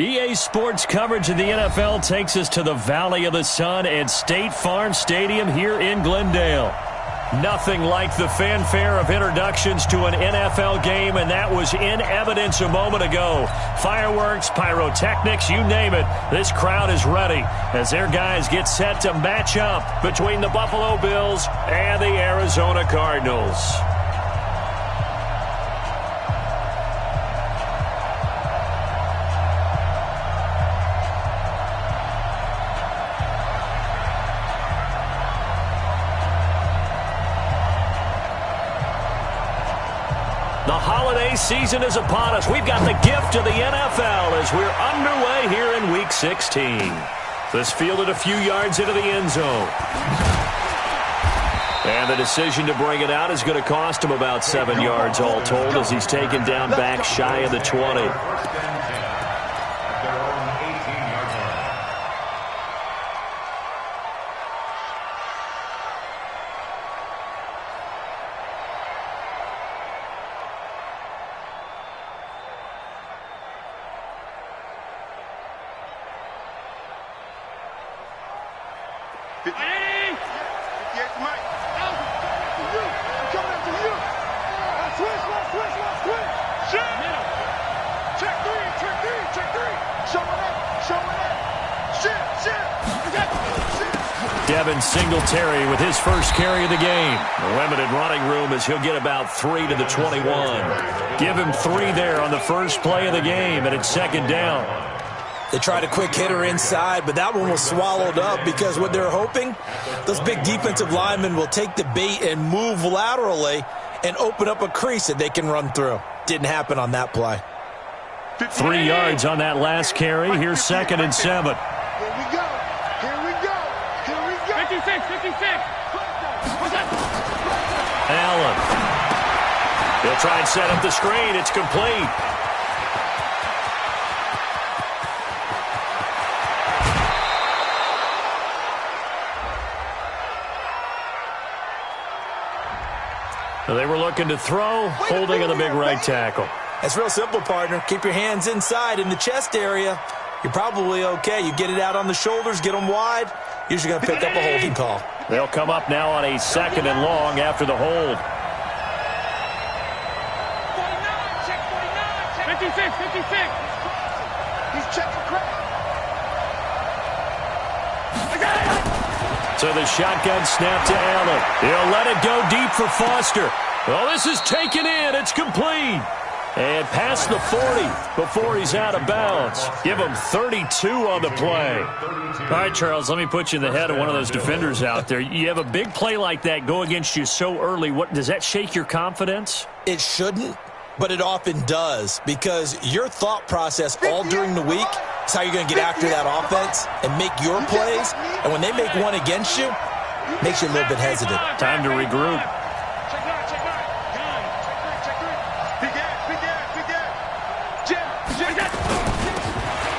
EA Sports coverage of the NFL takes us to the Valley of the Sun at State Farm Stadium here in Glendale. Nothing like the fanfare of introductions to an NFL game, and that was in evidence a moment ago. Fireworks, pyrotechnics, you name it. This crowd is ready as their guys get set to match up between the Buffalo Bills and the Arizona Cardinals. The holiday season is upon us. We've got the gift of the NFL as we're underway here in Week 16. This fielded a few yards into the end zone. And the decision to bring it out is going to cost him about 7 yards all told as he's taken down back shy of the 20. Singletary with his first carry of the game. A limited running room as he'll get about 3 to the 21. Give him 3 there on the first play of the game, and it's second down. They tried a quick hitter inside, but that one was swallowed up because what they're hoping, those big defensive linemen will take the bait and move laterally and open up a crease that they can run through. Didn't happen on that play. 3 yards on that last carry. Here's second and 7. Here we go. 56. Allen. He'll try and set up the screen. It's complete. They were looking to throw, holding on the big right tackle. It's real simple, partner. Keep your hands inside in the chest area. You're probably okay. You get it out on the shoulders, get them wide. Usually going to pick up a holding call. They'll come up now on a second and long after the hold. 56. He's checking credit. So the shotgun snap to Allen. He'll let it go deep for Foster. Well, this is taken in. It's complete. And past the 40 before he's out of bounds. Give him 32 on the play. All right, Charles, let me put you in the head of one of those defenders out there. You have a big play like that go against you so early. What does that shake your confidence? It shouldn't, but it often does because your thought process all during the week is how you're going to get after that offense and make your plays. And when they make one against you, it makes you a little bit hesitant. Time to regroup.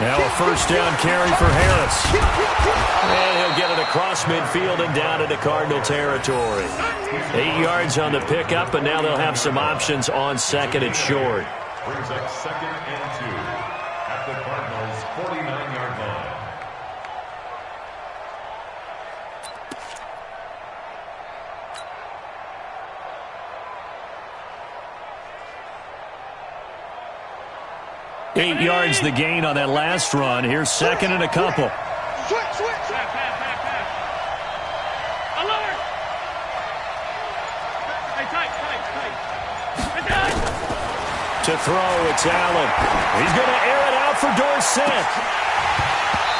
Now a first down carry for Harris. And he'll get it across midfield and down into Cardinal territory. 8 yards on the pickup, and now they'll have some options on second and short. Brings up second and 2 at the Cardinals' 49-yard line. Eight yards the gain on that last run. Here's second and a couple. Switch. Alert. To throw, it's Allen. He's going to air it out for Dorsett.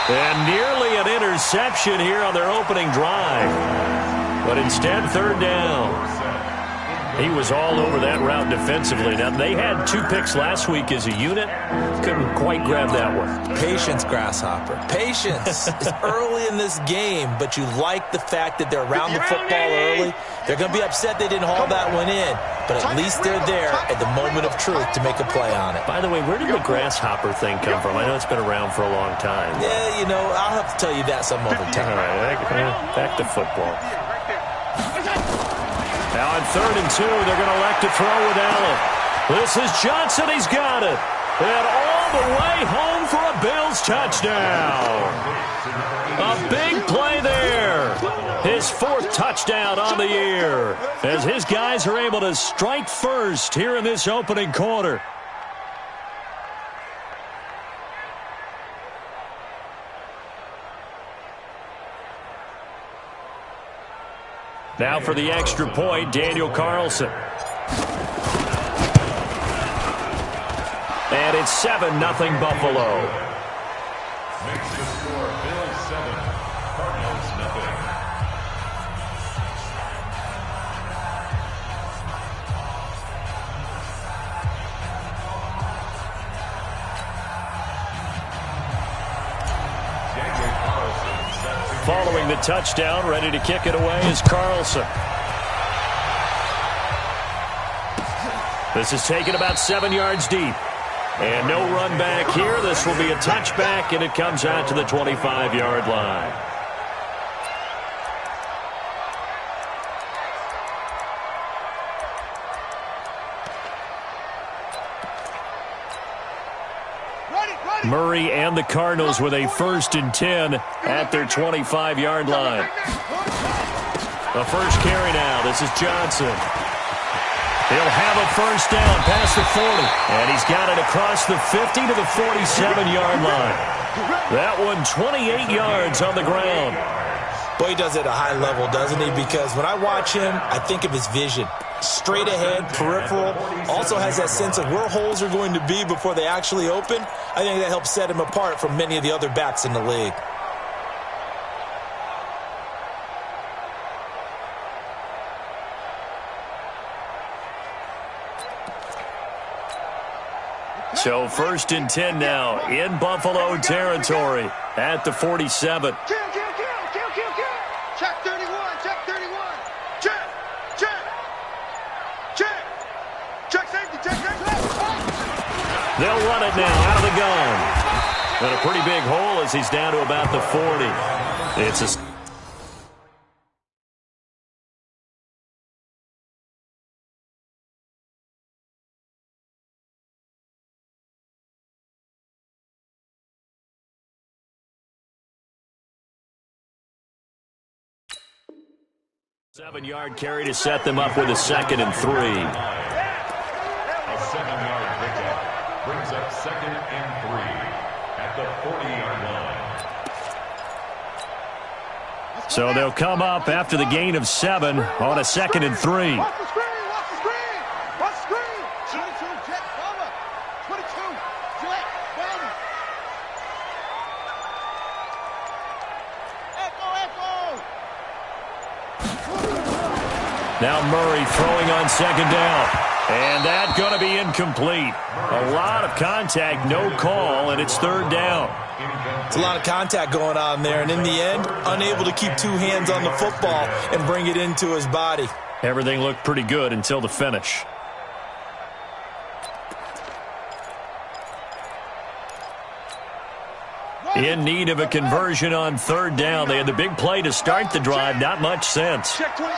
And nearly an interception here on their opening drive. But instead, third down. He was all over that route defensively. Now, they had 2 picks last week as a unit. Couldn't quite grab that one. Patience, Grasshopper. Patience. It's early in this game, but you like the fact that they're around the football early. They're going to be upset they didn't haul that one in, but at least they're there at the moment of truth to make a play on it. By the way, where did the Grasshopper thing come from? I know it's been around for a long time. Yeah, you know, I'll have to tell you that some other time. All right, back to football. Now on 3rd and 2, they're going to elect to throw with Allen. This is Johnson. He's got it. And all the way home for a Bills touchdown. A big play there. His 4th touchdown on the year as his guys are able to strike first here in this opening quarter. Now for the extra point, Daniel Carlson. And it's 7-0 Buffalo. Makes the score Bills 7, Cardinals nothing. Following the touchdown, ready to kick it away is Carlson. This is taken about 7 yards deep. And no run back here. This will be a touchback, and it comes out to the 25-yard line. Murray and the Cardinals with a 1st and 10 at their 25-yard line. The first carry now. This is Johnson. He'll have a first down past the 40. And he's got it across the 50 to the 47-yard line. That one 28 yards on the ground. Boy, he does it at a high level, doesn't he? Because when I watch him, I think of his vision. Straight ahead, peripheral. Also has that sense of where holes are going to be before they actually open. I think that helps set him apart from many of the other backs in the league. So 1st and 10 now in Buffalo territory at the 47. Check 31, check 31. Check, check, check. Check safety, check left. They'll run it now out of the gun. And a pretty big hole as he's down to about the 40. It's a 7-yard carry to set them up with a 2nd and 3. A 7-yard pickup brings up 2nd and 3 at the 40-yard line. So they'll come up after the gain of 7 on a 2nd and 3. Watch the screen, watch the screen. Watch the screen. 22, check, cover. 22, check, cover. Echo. Now Murray throwing on 2nd down. And that's going to be incomplete. A lot of contact, no call, and it's 3rd down. It's a lot of contact going on there, and in the end, unable to keep 2 hands on the football and bring it into his body. Everything looked pretty good until the finish. In need of a conversion on 3rd down. They had the big play to start the drive. Not much sense. Check 24.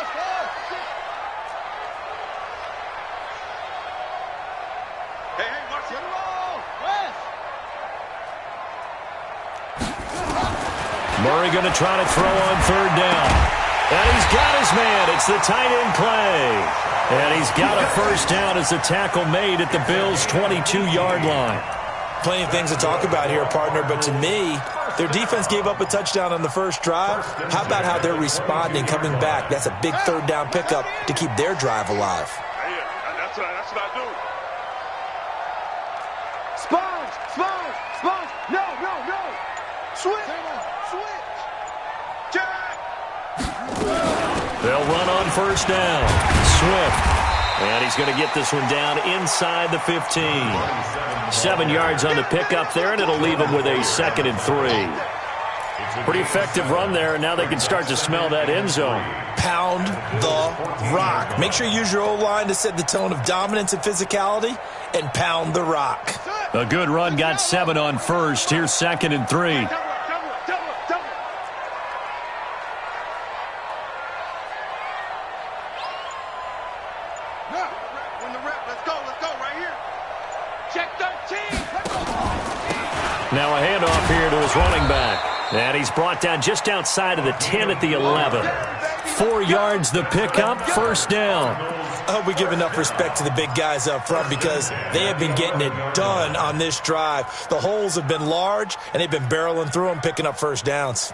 Murray going to try to throw on 3rd down. And he's got his man. It's the tight end play. And he's got a first down as the tackle made at the Bills' 22-yard line. Plenty of things to talk about here, partner, but to me, their defense gave up a touchdown on the first drive. How about how they're responding, coming back? That's a big 3rd down pickup to keep their drive alive. That's what I do. Sponge. No. Switch. Jack. They'll run on first down. Swift. And he's going to get this one down inside the 15. 7 yards on the pickup there, and it'll leave him with a 2nd and 3. Pretty effective run there, and now they can start to smell that end zone. Pound the rock. Make sure you use your O-line to set the tone of dominance and physicality, and pound the rock. A good run, got 7 on first. Here's 2nd and 3. Let's go right here. Check 13. Now a handoff here to his running back. And he's brought down just outside of the 10 at the 11. 4 yards the pickup, first down. I hope we give enough respect to the big guys up front because they have been getting it done on this drive. The holes have been large, and they've been barreling through them, picking up first downs.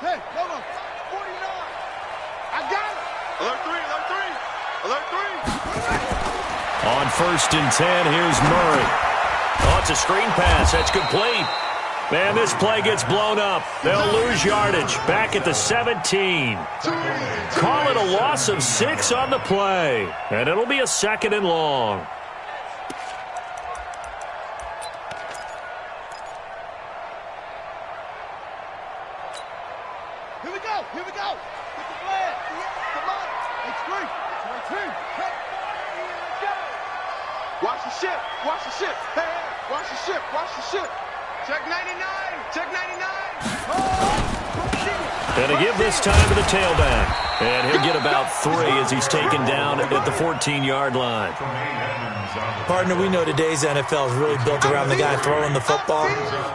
Hey, hold on. 49. I got it. Alert 3, alert 3. On first and 10, here's Murray. Oh, it's a screen pass. That's complete. Man, this play gets blown up. They'll lose yardage. Back at the 17. Call it a loss of 6 on the play. And it'll be a 2nd and long. Here we go. Get the flag. Come on. It's 3. It's 2. Let's go. Watch the ship. Watch the ship. Hey, hey. Watch the ship. Watch the ship. Check 99. Check 99. And to give this time to the tailback. And he'll get about 3 as he's taken down at the 14-yard line. Partner, we know today's NFL is really built around the guy throwing the football.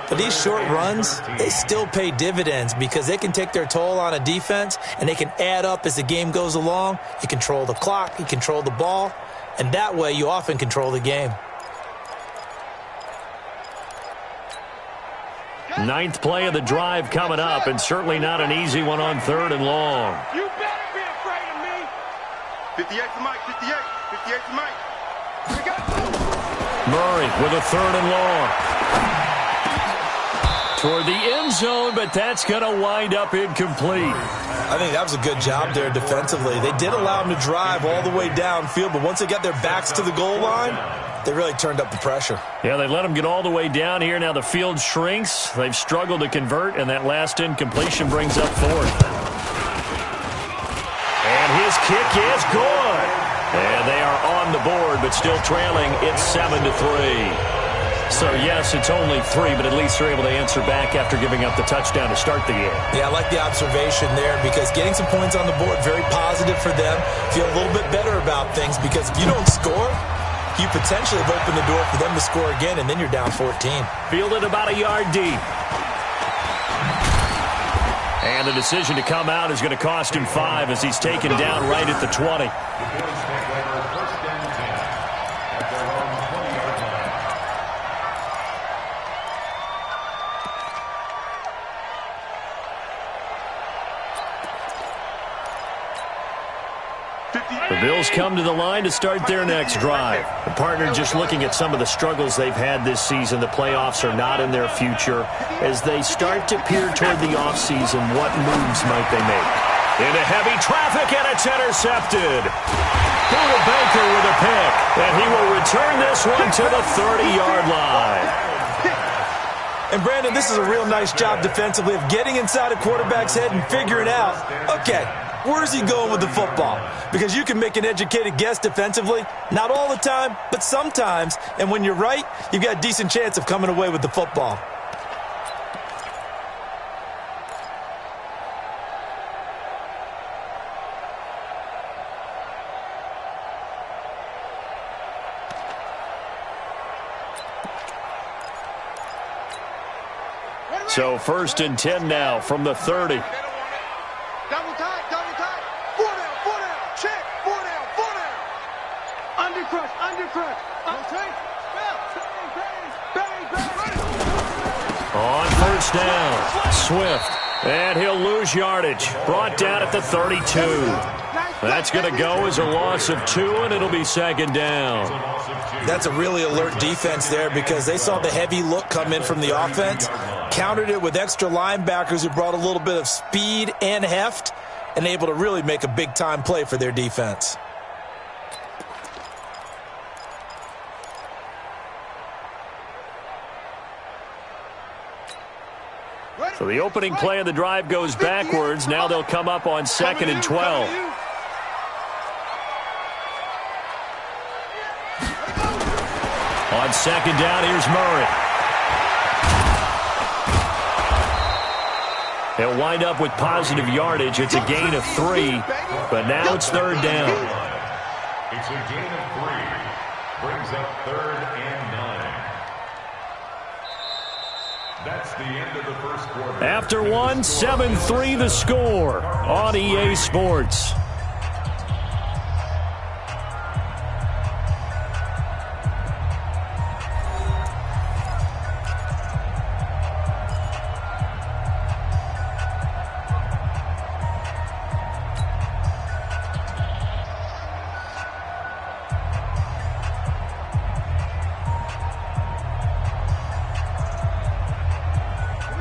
But these short runs, they still pay dividends because they can take their toll on a defense and they can add up as the game goes along. You control the clock, you control the ball, and that way you often control the game. 9th play of the drive coming up, and certainly not an easy one on 3rd and long. You better be afraid of me. 58 to Mike, 58. 58 to Mike. Murray with a 3rd and long. Toward the end zone, but that's going to wind up incomplete. I think that was a good job there defensively. They did allow them to drive all the way downfield, but once they got their backs to the goal line, they really turned up the pressure. Yeah, they let them get all the way down here. Now the field shrinks. They've struggled to convert, and that last incompletion brings up 4th. And his kick is good. And they are on the board, but still trailing. It's 7-3. So, yes, it's only 3, but at least they're able to answer back after giving up the touchdown to start the game. Yeah, I like the observation there because getting some points on the board, very positive for them. Feel a little bit better about things because if you don't score, you potentially have opened the door for them to score again, and then you're down 14. Fielded about a yard deep. And the decision to come out is going to cost him 5 as he's taken down right at the 20. The Bills come to the line to start their next drive. The partner just looking at some of the struggles they've had this season. The playoffs are not in their future. As they start to peer toward the offseason, what moves might they make? Into heavy traffic, and it's intercepted. Buda Baker with a pick, and he will return this one to the 30-yard line. And, Brandon, this is a real nice job defensively of getting inside a quarterback's head and figuring out, okay, where's he going with the football? Because you can make an educated guess defensively. Not all the time, but sometimes. And when you're right, you've got a decent chance of coming away with the football. So 1st and 10 now from the 30. Double tight, double tight. 4 down, check. 4 down. Undercrush. On first down, Swift. And he'll lose yardage. Brought down at the 32. That's going to go as a loss of 2, and it'll be 2nd down. That's a really alert defense there because they saw the heavy look come in from the offense, countered it with extra linebackers who brought a little bit of speed and heft, and able to really make a big-time play for their defense. So the opening play of the drive goes backwards. Now they'll come up on 2nd and 12. On second down, here's Murray. He'll wind up with positive yardage. It's a gain of 3, but now it's third down. It's a gain of 3. Brings up 3rd and 9. That's the end of the first quarter. After one, 7-3 the score on EA Sports.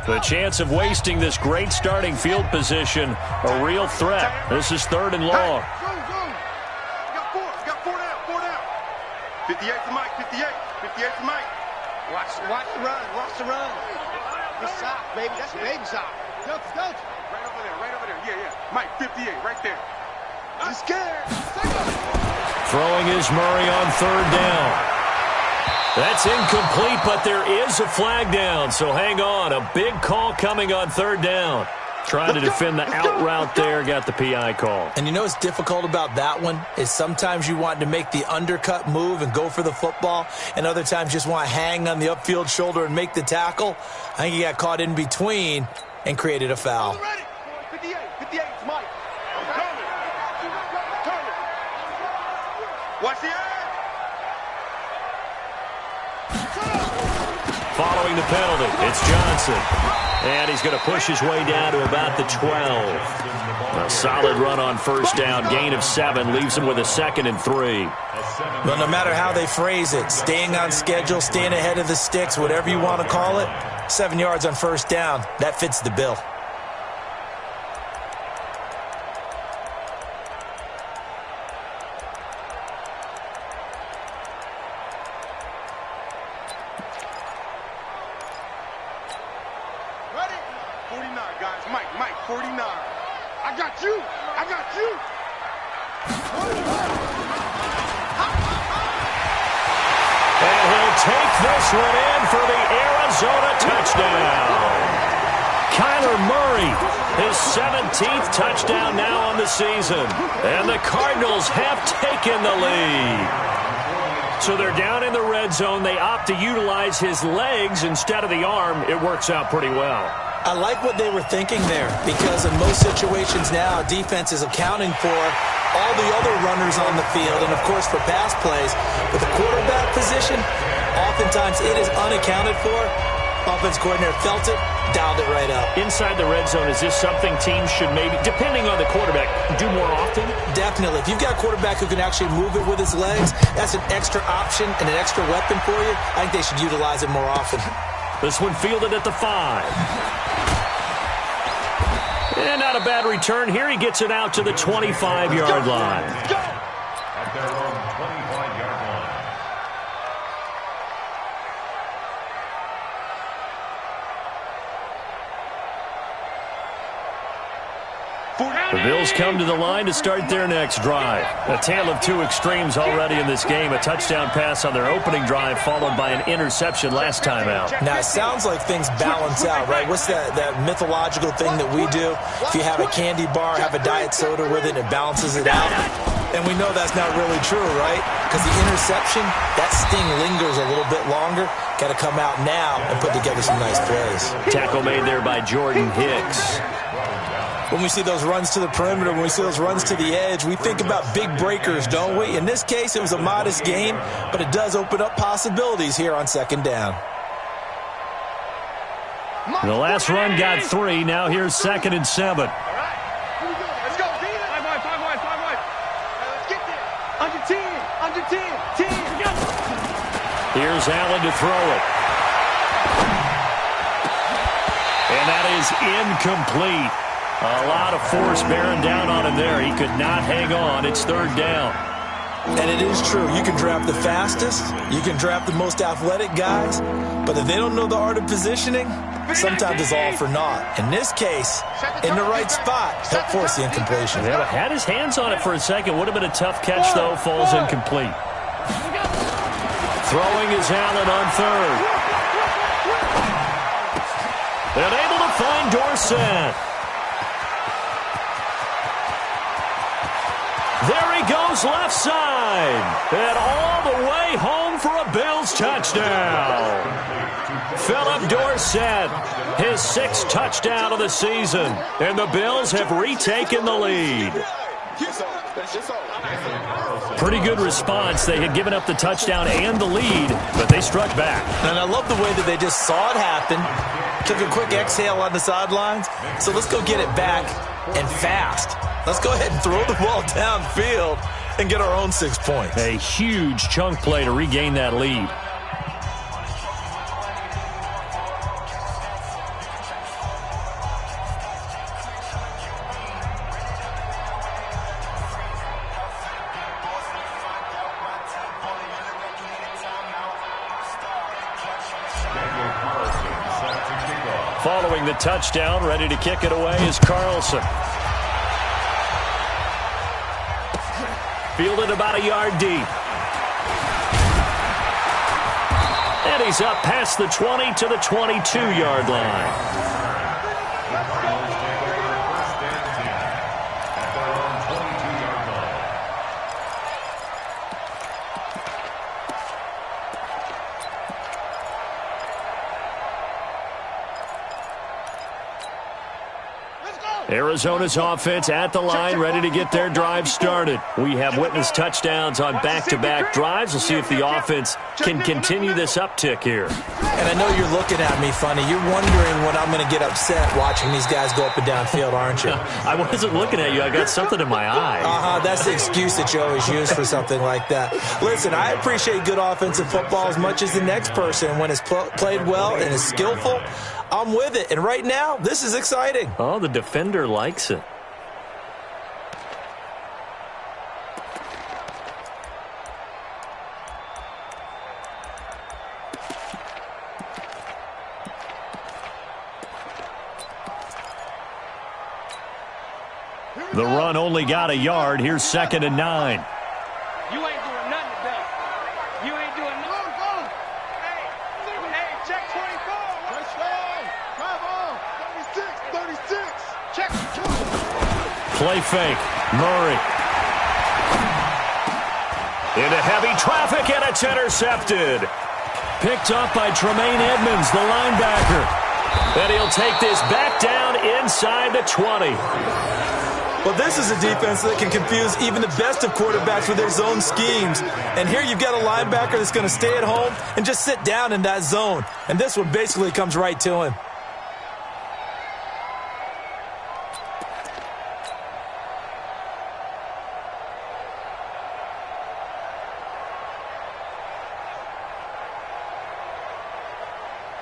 The chance of wasting this great starting field position, a real threat. This is 3rd and long. Hey, go. We got 4 down. 58 to Mike, 58 to Mike. Watch the run. Good sock, baby. That's a baby sock. Don't you? Right over there. Yeah. Mike, 58, right there. I'm scared. Throwing is Murray on 3rd down. That's incomplete, but there is a flag down, so hang on. A big call coming on 3rd down. Trying to defend the out route there, got the PI call. And you know what's difficult about that one is sometimes you want to make the undercut move and go for the football, and other times you just want to hang on the upfield shoulder and make the tackle. I think he got caught in between and created a foul. 58 to Mike. I'm coming. Watch the edge. Following the penalty, it's Johnson. And he's going to push his way down to about the 12. A solid run on first down. Gain of 7 leaves him with a 2nd and 3. Well, no matter how they phrase it, staying on schedule, staying ahead of the sticks, whatever you want to call it, 7 yards on first down, that fits the bill. Mike, 49. I got you. And he'll take this one in for the Arizona touchdown. Kyler Murray, his 17th touchdown now on the season. And the Cardinals have taken the lead. So they're down in the red zone. They opt to utilize his legs instead of the arm. It works out pretty well. I like what they were thinking there because in most situations now, defense is accounting for all the other runners on the field and, of course, for pass plays. But the quarterback position, oftentimes it is unaccounted for. Offense coordinator felt it, dialed it right up. Inside the red zone, is this something teams should maybe, depending on the quarterback, do more often? Definitely. If you've got a quarterback who can actually move it with his legs, that's an extra option and an extra weapon for you. I think they should utilize it more often. This one fielded at the 5. And not a bad return here. He gets it out to the 25-yard line. At their own 25-yard line. The Bills come to the line to start their next drive. A tale of 2 extremes already in this game. A touchdown pass on their opening drive followed by an interception last time out. Now, it sounds like things balance out, right? What's that mythological thing that we do? If you have a candy bar, have a diet soda with it, it balances it out. And we know that's not really true, right? Because the interception, that sting lingers a little bit longer. Got to come out now and put together some nice plays. Tackle made there by Jordan Hicks. When we see those runs to the perimeter, when we see those runs to the edge, we think about big breakers, don't we? In this case, it was a modest gain, but it does open up possibilities here on second down. The last run got 3. Now here's 2nd and 7. All right. Here we go. Let's go. 5 wide. Let's get there. Under 10. Go. Here's Allen to throw it. And that is incomplete. A lot of force bearing down on him there. He could not hang on. It's 3rd down. And it is true. You can draft the fastest. You can draft the most athletic guys. But if they don't know the art of positioning, sometimes it's all for naught. In this case, in the right spot, help force the incompletion. Yeah, but had his hands on it for a second. Would have been a tough catch, though. Falls incomplete. Throwing is Allen on third. And able to find Dorsett. There he goes left side. And all the way home for a Bills touchdown. Philip Dorsett, his 6th touchdown of the season. And the Bills have retaken the lead. Pretty good response. They had given up the touchdown and the lead, but they struck back. And I love the way that they just saw it happen. Took a quick exhale on the sidelines. So let's go get it back and fast. Let's go ahead and throw the ball downfield and get our own 6 points. A huge chunk play to regain that lead. Following the touchdown, ready to kick it away is Carlson. Fielded about a yard deep. And he's up past the 20 to the 22-yard line. Arizona's offense at the line, ready to get their drive started. We have witnessed touchdowns on back-to-back drives. We'll see if the offense can continue this uptick here. And I know you're looking at me funny. You're wondering when I'm going to get upset watching these guys go up and down field, aren't you? I wasn't looking at you. I got something in my eye. That's the excuse that you always use for something like that. Listen, I appreciate good offensive football as much as the next person. When it's played well and is skillful, I'm with it. And right now, this is exciting. Oh, the defender likes it. The run only got a yard. Here's 2nd and 9. You ain't doing nothing today. You ain't doing nothing. Hey, check 24. Touchdown. Drive on. 36. Check. Play fake. Murray. Into heavy traffic, and it's intercepted. Picked up by Tremaine Edmonds, the linebacker. And he'll take this back down inside the 20. Well, this is a defense that can confuse even the best of quarterbacks with their zone schemes. And here you've got a linebacker that's going to stay at home and just sit down in that zone. And this one basically comes right to him.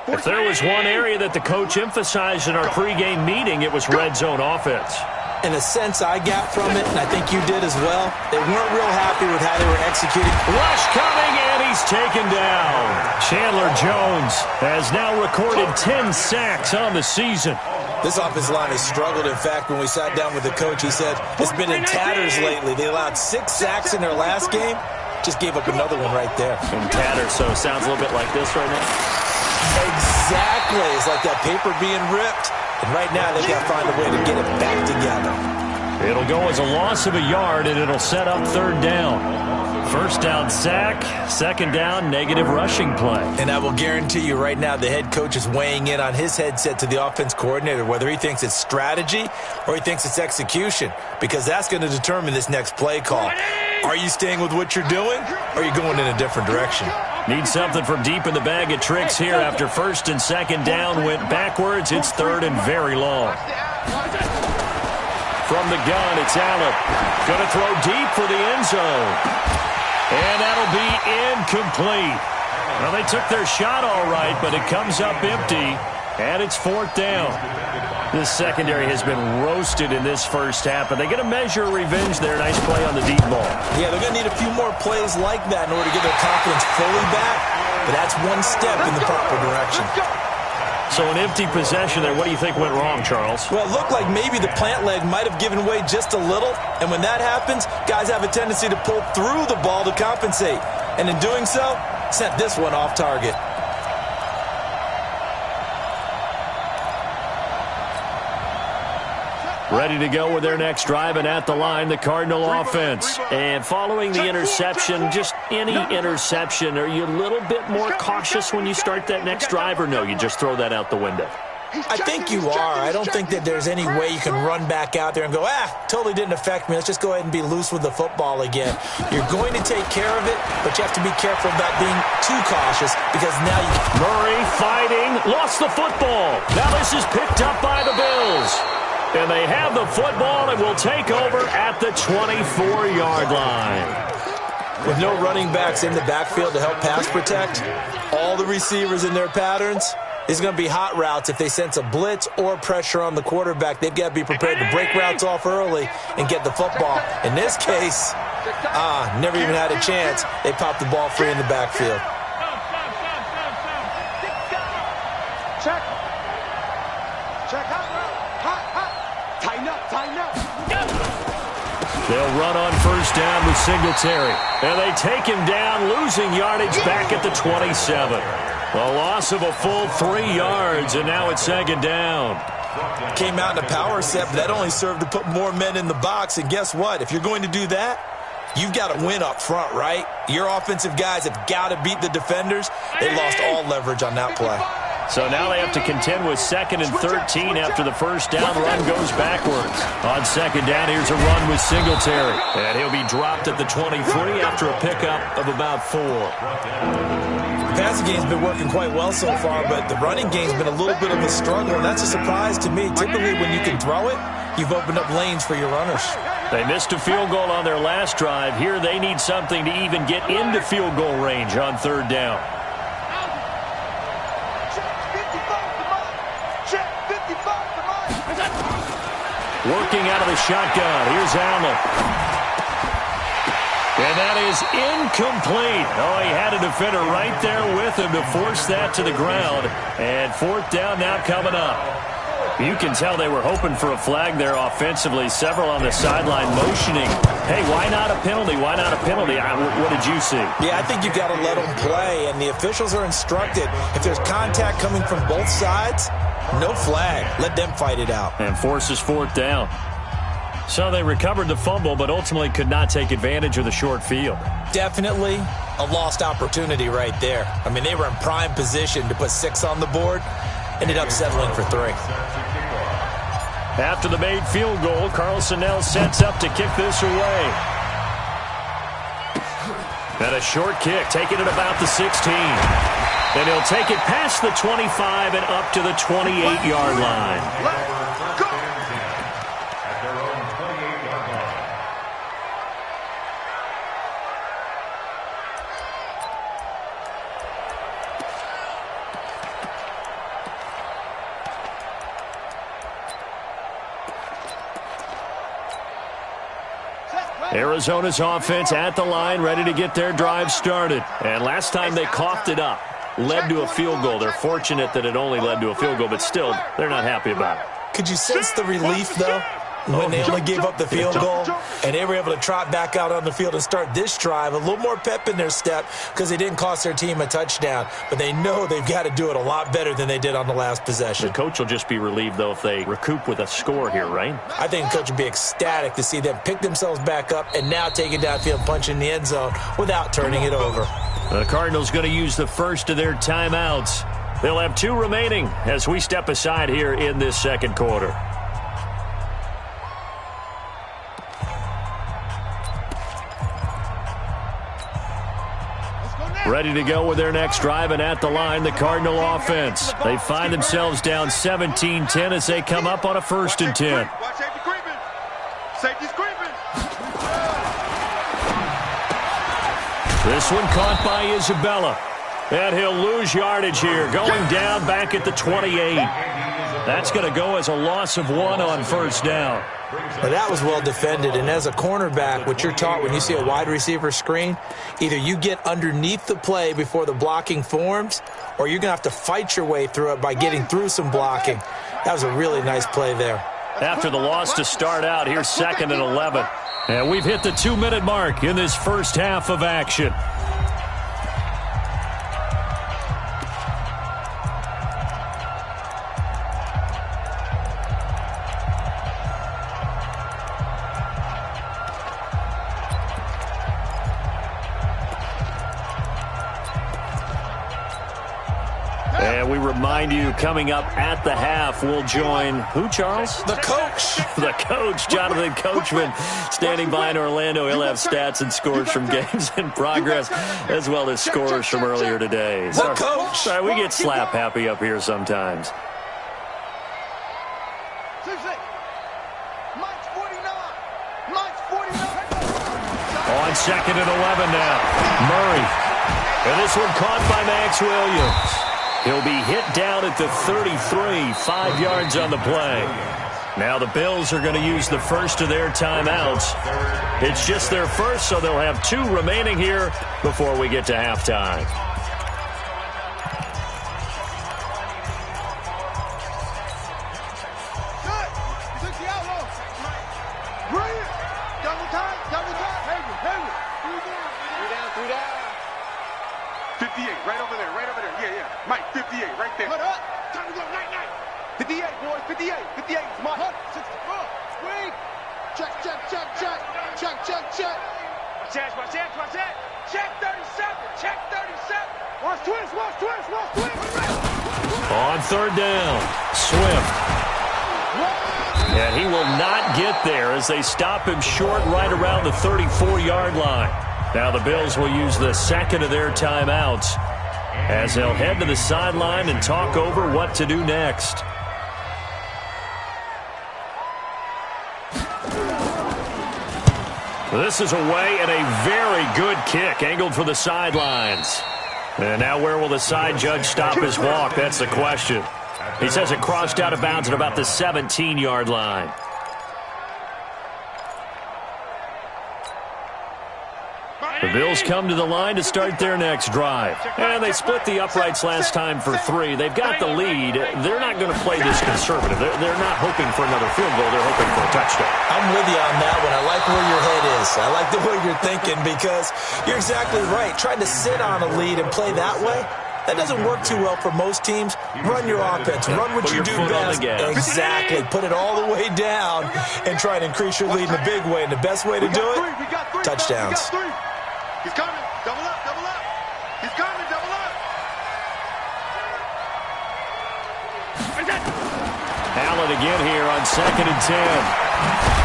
If there was one area that the coach emphasized in our pregame meeting, it was red zone offense. In a sense I got from it, and I think you did as well, they weren't real happy with how they were executing. Rush coming, and he's taken down. Chandler Jones has now recorded 10 sacks on the season. This offensive line has struggled. In fact, when we sat down with the coach, he said it's been in tatters lately. They allowed 6 sacks in their last game. Just gave up another one right there. In tatters, so it sounds a little bit like this right now. Exactly. It's like that paper being ripped. And right now, they've got to find a way to get it back together. It'll go as a loss of a yard, and it'll set up 3rd down. 1st down sack, 2nd down negative rushing play. And I will guarantee you right now the head coach is weighing in on his headset to the offense coordinator, whether he thinks it's strategy or he thinks it's execution, because that's going to determine this next play call. Are you staying with what you're doing, or are you going in a different direction? Need something from deep in the bag of tricks here after 1st and 2nd down went backwards. It's 3rd and very long. From the gun, it's Allen. Going to throw deep for the end zone. And that'll be incomplete. Well, they took their shot all right, but it comes up empty, and it's 4th down. This secondary has been roasted in this first half, and they get a measure of revenge there. Nice play on the deep ball. Yeah, they're going to need a few more plays like that in order to get their confidence fully back, but that's one step in the proper direction. So an empty possession there. What do you think went wrong, Charles? Well, it looked like maybe the plant leg might have given way just a little, and when that happens, guys have a tendency to pull through the ball to compensate. And in doing so, Sent this one off target. Ready to go with their next drive, and at the line, the Cardinal offense. And following the interception, just any interception, are you a little bit more cautious when you start that next drive, or no, you just throw that out the window? I think you are. I don't think that there's any way you can run back out there and go, totally didn't affect me. Let's just go ahead and be loose with the football again. You're going to take care of it, but you have to be careful about being too cautious because now you... Murray fighting, lost the football. Now this is picked up by the Bills. And they have the football and will take over at the 24-yard line. With no running backs in the backfield to help pass protect, all the receivers in their patterns, it's going to be hot routes. If they sense a blitz or pressure on the quarterback, they've got to be prepared to break routes off early and get the football. In this case, never even had a chance. They popped the ball free in the backfield. Check. Check hot route. Hot. Tighten up. They'll run on first down with Singletary. And they take him down, losing yardage back at the 27. A loss of a full 3 yards, and now it's second down. Came out in a power set, but that only served to put more men in the box. And guess what? If you're going to do that, you've got to win up front, right? Your offensive guys have got to beat the defenders. They lost all leverage on that play. So now they have to contend with 2nd and 13 after the first down run goes backwards. On second down, here's a run with Singletary. And he'll be dropped at the 23 after a pickup of about 4. The passing game's been working quite well so far, but the running game's been a little bit of a struggle, and that's a surprise to me. Typically, when you can throw it, you've opened up lanes for your runners. They missed a field goal on their last drive. Here they need something to even get into field goal range on third down. Working out of the shotgun. Here's Allen. And that is incomplete. Oh, he had a defender right there with him to force that to the ground. And fourth down now coming up. You can tell they were hoping for a flag there offensively. Several on the sideline motioning. Hey, why not a penalty? Why not a penalty? What did you see? Yeah, I think you've got to let them play. And the officials are instructed, if there's contact coming from both sides, no flag. Let them fight it out. And forces fourth down. So they recovered the fumble, but ultimately could not take advantage of the short field. Definitely a lost opportunity right there. I mean, they were in prime position to put 6 on the board. Ended up settling for 3. After the made field goal, Carlson now sets up to kick this away. And a short kick, taking it about the 16. And he'll take it past the 25 and up to the 28-yard line. Arizona's offense at the line, ready to get their drive started. And last time they coughed it up, led to a field goal. They're fortunate that it only led to a field goal, but still, they're not happy about it. Could you sense the relief, though, when they only gave up the field goal and they were able to trot back out on the field and start this drive? A little more pep in their step because they didn't cost their team a touchdown, but they know they've got to do it a lot better than they did on the last possession. The coach will just be relieved, though, if they recoup with a score here, right? I think the coach would be ecstatic to see them pick themselves back up and now take it downfield, punch in the end zone without turning it over. The Cardinals going to use the first of their timeouts. They'll have 2 remaining as we step aside here in this second quarter. Ready to go with their next drive, and at the line, the Cardinal offense. They find themselves down 17-10 as they come up on a 1st and 10. Watch safety creeping. Safety's creeping. This one caught by Isabella. And he'll lose yardage here, going down back at the 28. That's going to go as a loss of 1 on first down. Well, that was well defended, and as a cornerback, what you're taught when you see a wide receiver screen, either you get underneath the play before the blocking forms, or you're going to have to fight your way through it by getting through some blocking. That was a really nice play there. After the loss to start out, here's 2nd and 11. And we've hit the 2-minute mark in this first half of action. And we remind you, coming up at the half, we'll join who, Charles? The coach. The coach, Jonathan Coachman, standing by in Orlando. He'll have stats and scores from games in progress, as well as scores from earlier today. The coach. Sorry, we get slap happy up here sometimes. On second and 11 now. Murray. And this one caught by Max Williams. He'll be hit down at the 33, 5 yards on the play. Now the Bills are going to use the first of their timeouts. It's just their first, so they'll have 2 remaining here before we get to halftime. Right over there. Yeah. Mike, 58, right there. Hold up. Time to go, night. 58, boys, 58. 58, Mike. 64. Swing. Check. Watch that. Check 37. Watch twist. On third down, Swift. And he will not get there as they stop him short right around the 34-yard line. Now the Bills will use the second of their timeouts as they'll head to the sideline and talk over what to do next. This is away and a very good kick angled for the sidelines. And now where will the side judge stop his walk? That's the question. He says it crossed out of bounds at about the 17-yard line. The Bills come to the line to start their next drive. And they split the uprights last time for 3. They've got the lead. They're not going to play this conservative. They're not hoping for another field goal. They're hoping for a touchdown. I'm with you on that one. I like where your head is. I like the way you're thinking because you're exactly right. Trying to sit on a lead and play that way, that doesn't work too well for most teams. Run your offense. Run what you do best. Exactly. Put it all the way down and try to increase your lead in a big way. And the best way to do it, touchdowns. He's coming. Double up. He's coming. Double up. Allen again here on 2nd and 10.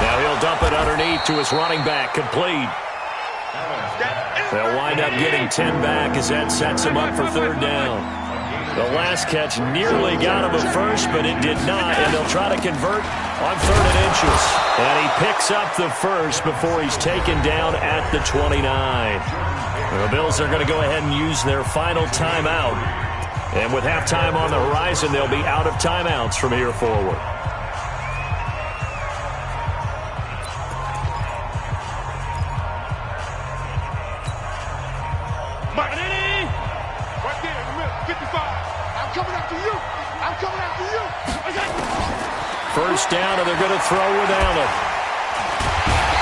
Now he'll dump it underneath to his running back. Complete. They'll wind up getting 10 back as that sets him up for 3rd down. The last catch nearly got him a first, but it did not, and they'll try to convert on 3rd and inches. And he picks up the first before he's taken down at the 29. The Bills are going to go ahead and use their final timeout. And with halftime on the horizon, they'll be out of timeouts from here forward. First down, and they're going to throw with Allen.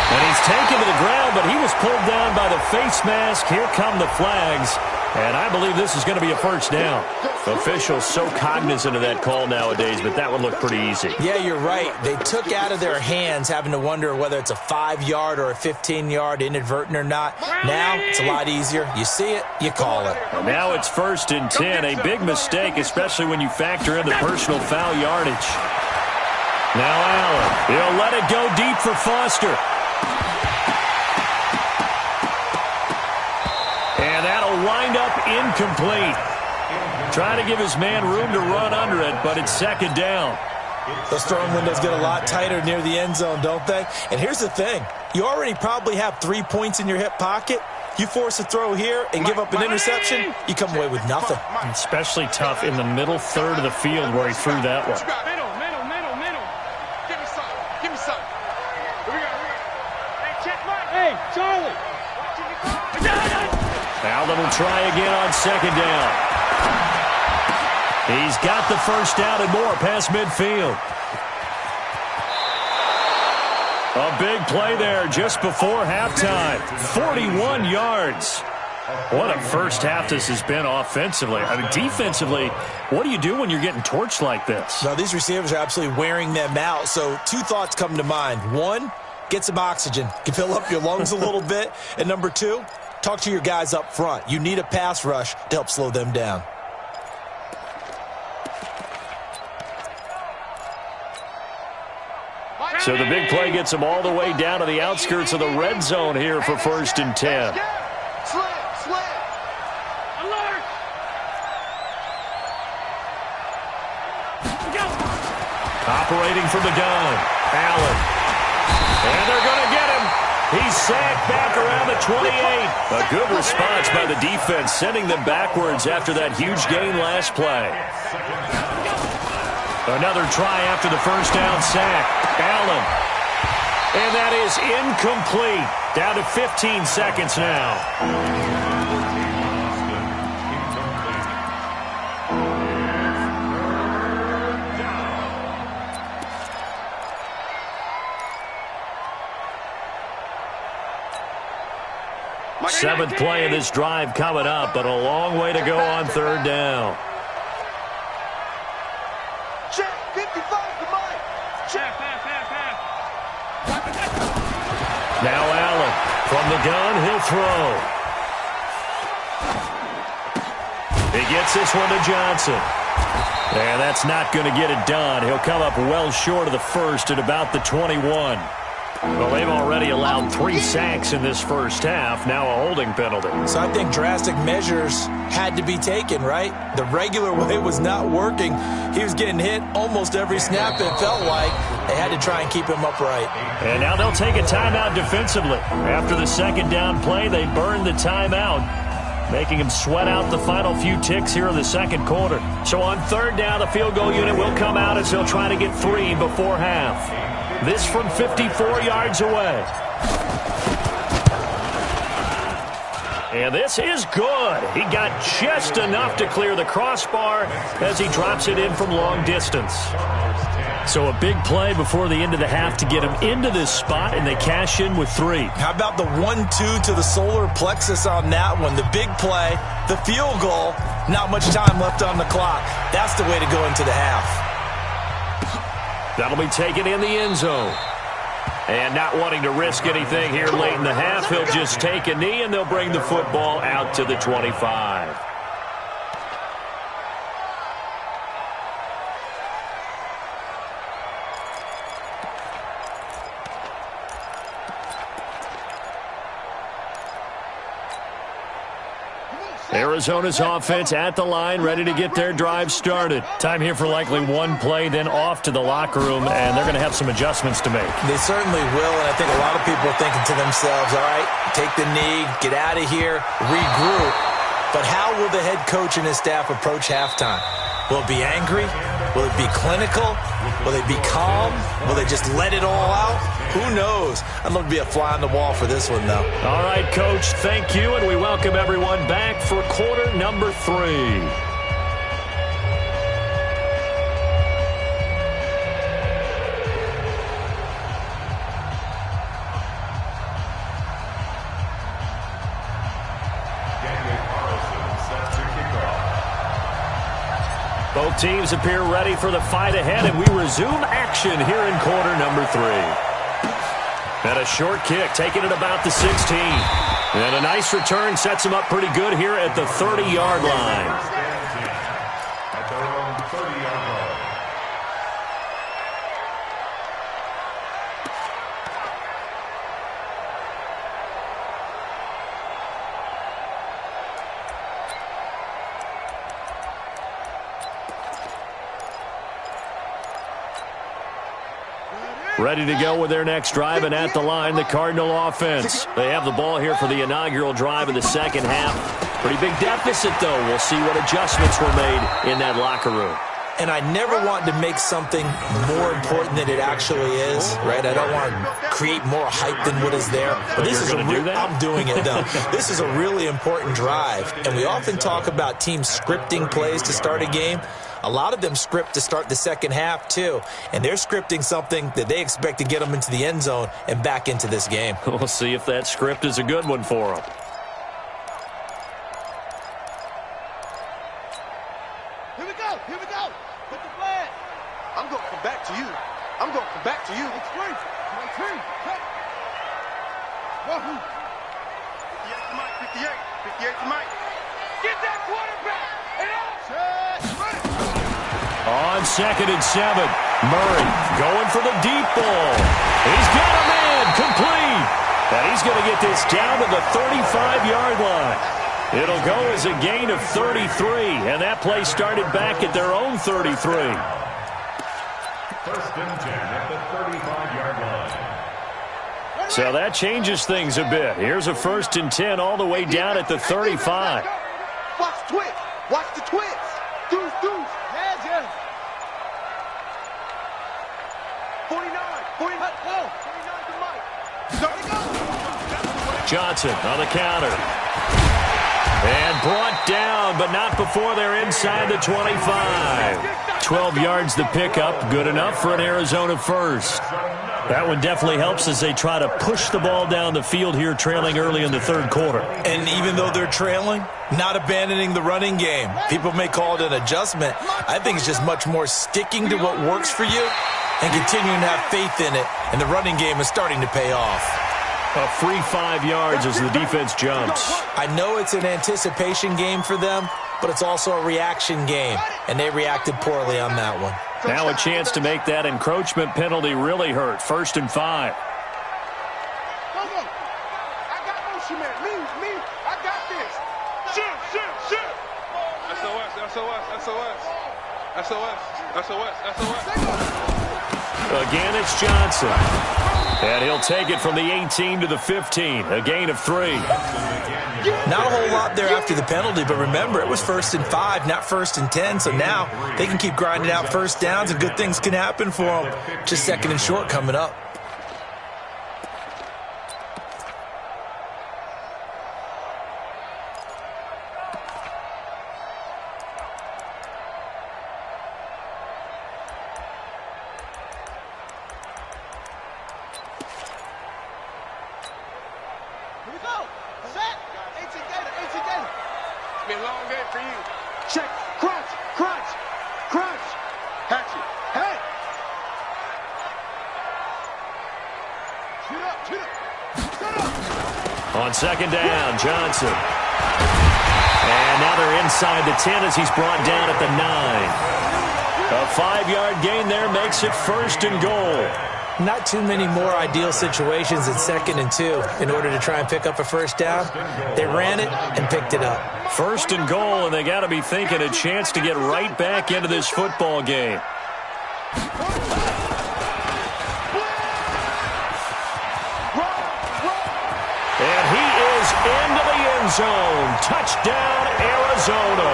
And he's taken to the ground, but he was pulled down by the face mask. Here come the flags, and I believe this is going to be a first down. Officials so cognizant of that call nowadays, but that one looked pretty easy. Yeah, you're right. They took out of their hands having to wonder whether it's a 5-yard or a 15-yard inadvertent or not. Now it's a lot easier. You see it, you call it. And now it's 1st and 10. A big mistake, especially when you factor in the personal foul yardage. Now Allen. He'll let it go deep for Foster. And that'll wind up incomplete. Trying to give his man room to run under it, but it's 2nd down. Those throwing windows get a lot tighter near the end zone, don't they? And here's the thing. You already probably have 3 points in your hip pocket. You force a throw here and give up an interception, you come away with nothing. Especially tough in the middle third of the field where he threw that one. Give me some. Hey, check Mike. Hey, Charlie. Allen will try again on 2nd down. He's got the first down and more past midfield. A big play there just before halftime. 41 yards. What a first half this has been offensively. I mean, defensively, what do you do when you're getting torched like this? No, these receivers are absolutely wearing them out. So 2 thoughts come to mind. 1, get some oxygen. You can fill up your lungs a little bit. And number 2, talk to your guys up front. You need a pass rush to help slow them down. So the big play gets them all the way down to the outskirts of the red zone here for 1st and 10. Slam. Alert! Operating from the gun, Allen. And they're going to get him. He's sacked back around the 28. A good response by the defense, sending them backwards after that huge gain last play. Another try after the first down sack. Allen. And that is incomplete. Down to 15 seconds now. Seventh play of this drive coming up, but a long way to go on 3rd down. Check, 55 to Mike. Check. Now Allen from the gun, he'll throw. He gets this one to Johnson. And that's not going to get it done. He'll come up well short of the first at about the 21. Well, they've already allowed 3 sacks in this first half. Now a holding penalty. So I think drastic measures had to be taken, right? The regular way was not working. He was getting hit almost every snap, it felt like. They had to try and keep him upright. And now they'll take a timeout defensively. After the second down play, they burned the timeout, making him sweat out the final few ticks here in the second quarter. So on 3rd down, the field goal unit will come out as they'll try to get 3 before half. This from 54 yards away. And this is good. He got just enough to clear the crossbar as he drops it in from long distance. So a big play before the end of the half to get him into this spot, and they cash in with 3. How about the 1-2 to the solar plexus on that one? The big play, the field goal, not much time left on the clock. That's the way to go into the half. That'll be taken in the end zone. And not wanting to risk anything here late in the half, he'll just take a knee, and they'll bring the football out to the 25. Arizona's offense at the line, ready to get their drive started. Time here for likely one play, then off to the locker room, and they're going to have some adjustments to make. They certainly will, and I think a lot of people are thinking to themselves, all right, take the knee, get out of here, regroup. But how will the head coach and his staff approach halftime? Will it be angry? Will it be clinical? Will they be calm? Will they just let it all out? Who knows? I'd love to be a fly on the wall for this one, though. All right, Coach, thank you, and we welcome everyone back for quarter number 3. Both teams appear ready for the fight ahead, and we resume action here in quarter number 3. And a short kick, taking it about the 16. And a nice return sets him up pretty good here at the 30-yard line. At their own 30-yard line. Ready to go with their next drive, and at the line, the Cardinal offense. They have the ball here for the inaugural drive of the second half. Pretty big deficit, though. We'll see what adjustments were made in that locker room. And I never want to make something more important than it actually is, right? I don't want to create more hype than what is there. But this is I'm doing it, though. This is a really important drive. And we often talk about teams scripting plays to start a game. A lot of them script to start the second half, too. And they're scripting something that they expect to get them into the end zone and back into this game. We'll see if that script is a good one for them. Here we go. Put the flag. I'm going to come back to you. It's free. Hey. Wahoo. 58 to Mike. 58 to Mike. Get that quarterback. And out. On 2nd and 7, Murray going for the deep ball. He's got a man complete. And he's going to get this down to the 35-yard line. It'll go as a gain of 33, and that play started back at their own 33. First and 10 at the 35-yard line. So that changes things a bit. Here's a first and 10 all the way down at the 35. Watch the twist. Watch the twist. Deuce, deuce. Heads, yeah. 49. 49 to Mike. Start to go. Johnson on the counter. And brought down, but not before they're inside the 25. 12 yards the pickup, good enough for an Arizona first. That one definitely helps as they try to push the ball down the field here, trailing early in the third quarter. And even though they're trailing, not abandoning the running game. People may call it an adjustment. I think it's just much more sticking to what works for you and continuing to have faith in it. And the running game is starting to pay off. A free 5 yards as the defense jumps. I know it's an anticipation game for them, but it's also a reaction game, and they reacted poorly on that one. Now a chance to make that encroachment penalty really hurt. First and 5. Go, go. I got motion, man. Me. I got this. Shoot. SOS. Again, it's Johnson. And he'll take it from the 18 to the 15. A gain of 3. Not a whole lot there after the penalty, but remember, it was first and 5, not first and 10. So now they can keep grinding out first downs, and good things can happen for them. Just second and short coming up. On second down, Johnson. And now they're inside the 10 as he's brought down at the 9. A 5-yard gain there makes it first and goal. Not too many more ideal situations at second and 2 in order to try and pick up a first down. They ran it and picked it up. First and goal, and they got to be thinking a chance to get right back into this football game. And he is into the end zone. Touchdown, Arizona.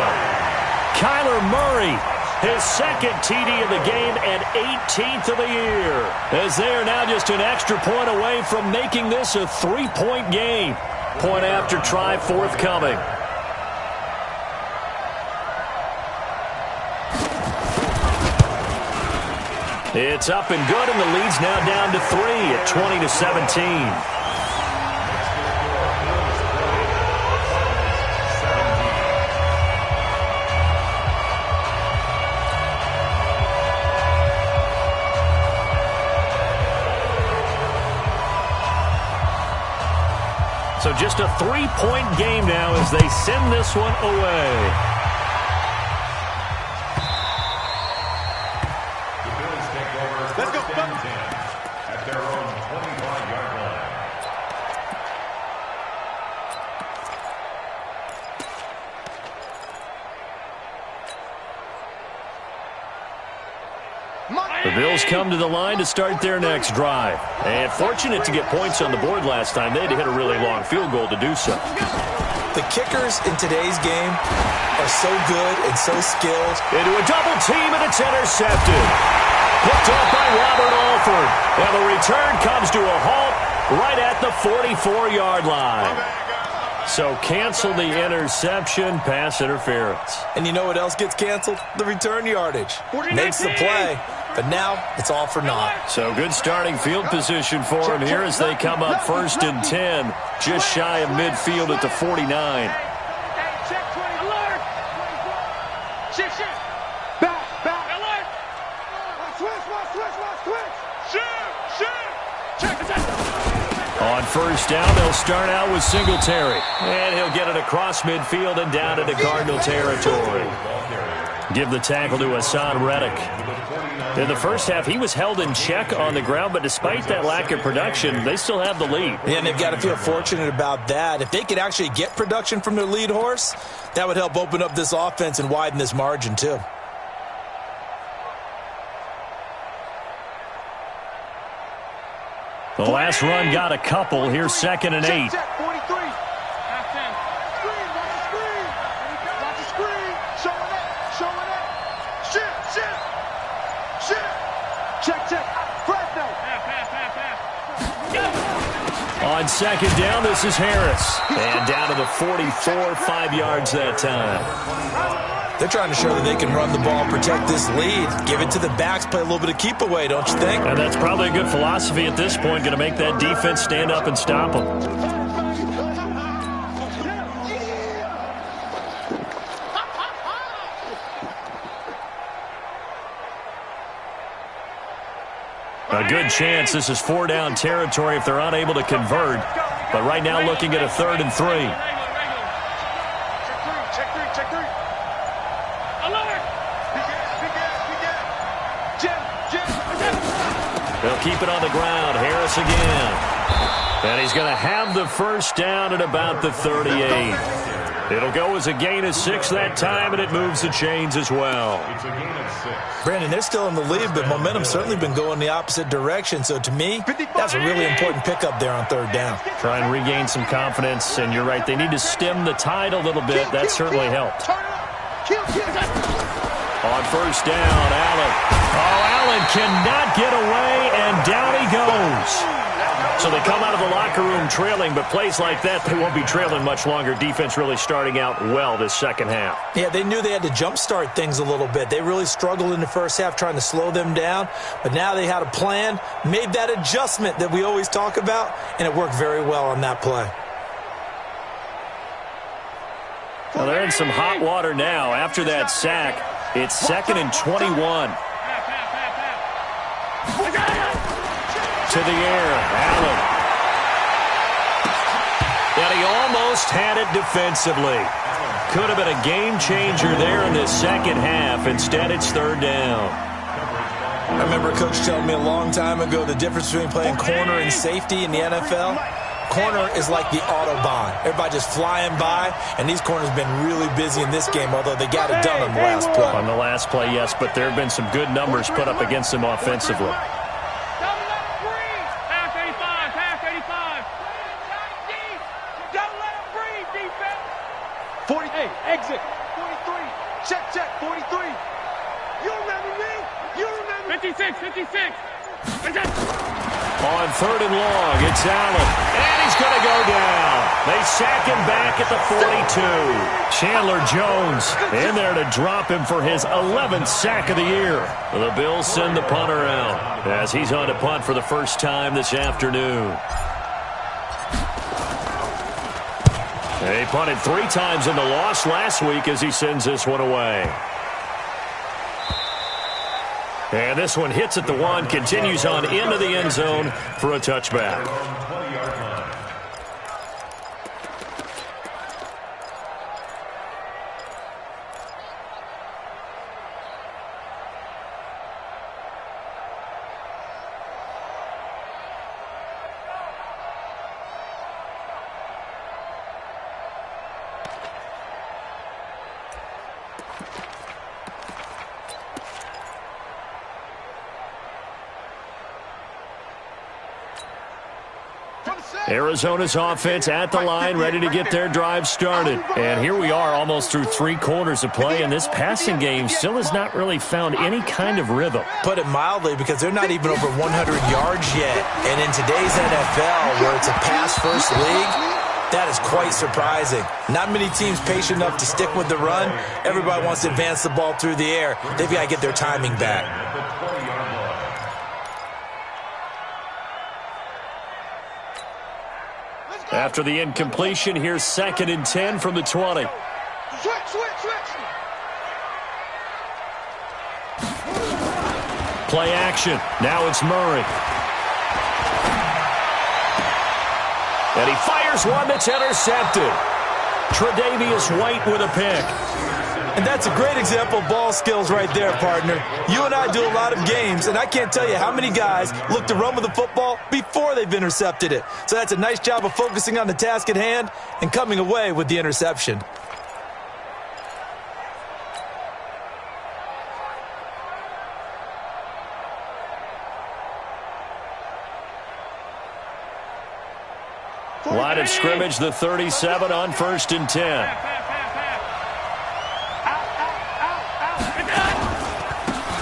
Kyler Murray, his second TD of the game and 18th of the year. As they are now just an extra point away from making this a 3-point game. Point after try forthcoming. It's up and good, and the lead's now down to 3 at 20-17. So just a 3-point game now as they send this one away. The Bills take over first and 10 at their own 25-yard The Bills come to the line to start their next drive. And fortunate to get points on the board last time. They had to hit a really long field goal to do so. The kickers in today's game are so good and so skilled. Into a double team, and it's intercepted. Picked off by Robert Alford. And the return comes to a halt right at the 44-yard line. So cancel the interception, pass interference. And you know what else gets canceled? The return yardage. Makes the play, but now it's all for naught. So good starting field position for him here as they come up first and 10, just shy of midfield at the 49. Alert! Shit. Back. Alert! Switch. Shoot. Check the On first down, they'll start out with Singletary. And he'll get it across midfield and down into Cardinal territory. Give the tackle to Hassan Reddick. In the first half, he was held in check on the ground, but despite that lack of production, they still have the lead. Yeah, and they've got to feel fortunate about that. If they could actually get production from their lead horse, that would help open up this offense and widen this margin too. The last run got a couple. Here's 2nd and 8. Check, 43. Screen, watch the screen. Watch the screen. Showing it. Shit. Check. Flat now. On 2nd down, this is Harris. And down to the 44, 5 yards that time. They're trying to show that they can run the ball, protect this lead, give it to the backs, play a little bit of keep away, don't you think? And that's probably a good philosophy at this point, going to make that defense stand up and stop them. A good chance this is 4-down territory if they're unable to convert. But right now looking at a 3rd and 3. Check three. They'll keep it on the ground. Harris again. And he's going to have the first down at about the 38. It'll go as a gain of 6 that time, and it moves the chains as well. It's a gain of 6. Brandon, they're still in the lead, but momentum's certainly been going the opposite direction. So to me, that's a really important pickup there on 3rd down. Try and regain some confidence, and you're right. They need to stem the tide a little bit. That certainly helped. On 1st down, Allen. Allen cannot get away, and down he goes. So they come out of the locker room trailing, but plays like that, they won't be trailing much longer. Defense really starting out well this second half. Yeah, they knew they had to jumpstart things a little bit. They really struggled in the first half trying to slow them down, but now they had a plan, made that adjustment that we always talk about, and it worked very well on that play. Well, they're in some hot water now. After that sack, it's 2nd and 21. To the air, Allen. And he almost had it defensively. Could have been a game changer there in this second half. Instead, it's 3rd down. I remember a coach telling me a long time ago the difference between playing corner and safety in the NFL. Corner is like the Autobahn. Everybody just flying by, and these corners have been really busy in this game, although they got it done on the last play. On the last play, yes, but there have been some good numbers put up against them offensively. Exit. 43. Check. 43. You remember me? 56. On 3rd and long, it's Allen. And he's going to go down. They sack him back at the 42. Chandler Jones in there to drop him for his 11th sack of the year. The Bills send the punter out as he's on to punt for the first time this afternoon. He punted 3 times in the loss last week as he sends this one away. And this one hits at the 1, continues on into the end zone for a touchback. Arizona's offense at the line, ready to get their drive started. And here we are almost through 3 quarters of play, and this passing game still has not really found any kind of rhythm. Put it mildly, because they're not even over 100 yards yet. And in today's NFL, where it's a pass-first league, that is quite surprising. Not many teams patient enough to stick with the run. Everybody wants to advance the ball through the air. They've got to get their timing back. After the incompletion, here's 2nd and 10 from the 20. Switch. Play action. Now it's Murray. And he fires one that's intercepted. Tre'Davious White with a pick. And that's a great example of ball skills right there, partner. You and I do a lot of games, and I can't tell you how many guys look to run with the football before they've intercepted it. So that's a nice job of focusing on the task at hand and coming away with the interception. Line of scrimmage, the 37 on 1st and 10.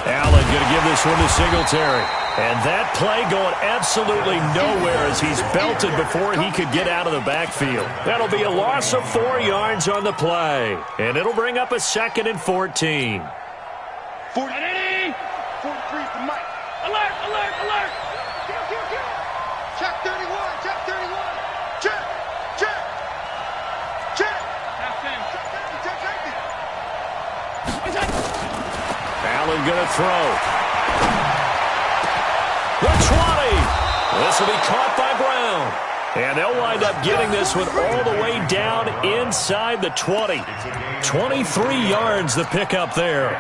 Allen going to give this one to Singletary. And that play going absolutely nowhere as he's belted before he could get out of the backfield. That'll be a loss of 4 yards on the play. And it'll bring up a 2nd and 14. 43 to Mike. Alert, alert, alert. Check 31, check 31. Check, check, check. Allen going to throw. The 20. This will be caught by Brown. And they'll wind up getting this one all the way down inside the 20. 23 yards the pickup there.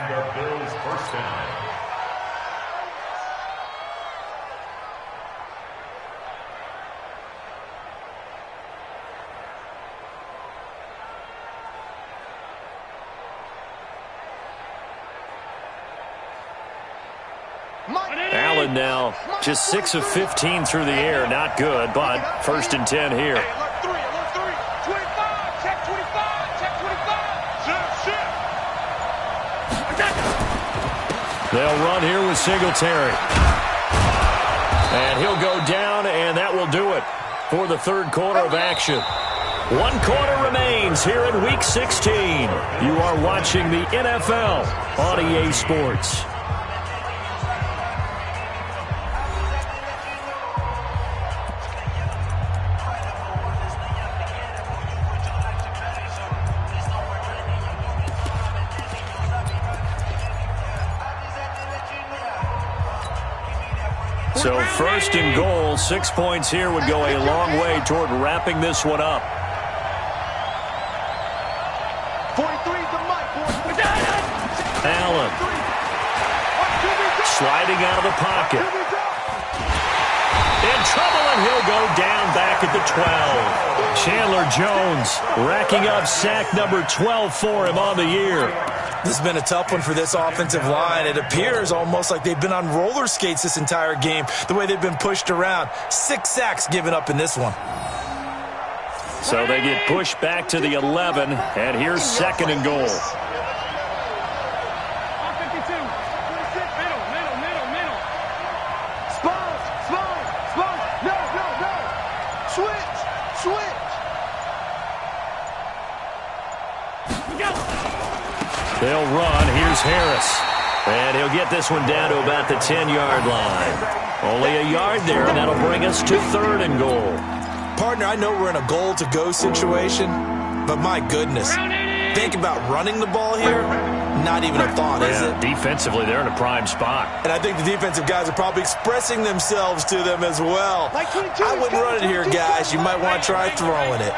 Allen now just 6 of 15 through the air. Not good, but 1st and 10 here. Hey, alert 3, 25, check 25, check 25. They'll run here with Singletary. And he'll go down, and that will do it for the 3rd quarter of action. 1 quarter remains here in Week 16. You are watching the NFL on EA Sports. So 1st and goal, 6 points here would go a long way toward wrapping this one up. 43 to Mike. Allen sliding out of the pocket. In trouble, and he'll go down back at the 12. Chandler Jones racking up sack number 12 for him on the year. This has been a tough one for this offensive line. It appears almost like they've been on roller skates this entire game, the way they've been pushed around. 6 sacks given up in this one. So they get pushed back to the 11, and here's 2nd and goal. They'll run. Here's Harris. And he'll get this one down to about the 10-yard line. Only a yard there, and that'll bring us to 3rd and goal. Partner, I know we're in a goal-to-go situation, but my goodness. Think about running the ball here. Not even a thought, is it? Defensively, they're in a prime spot. And I think the defensive guys are probably expressing themselves to them as well. I wouldn't run it here, guys. You might want to try throwing it.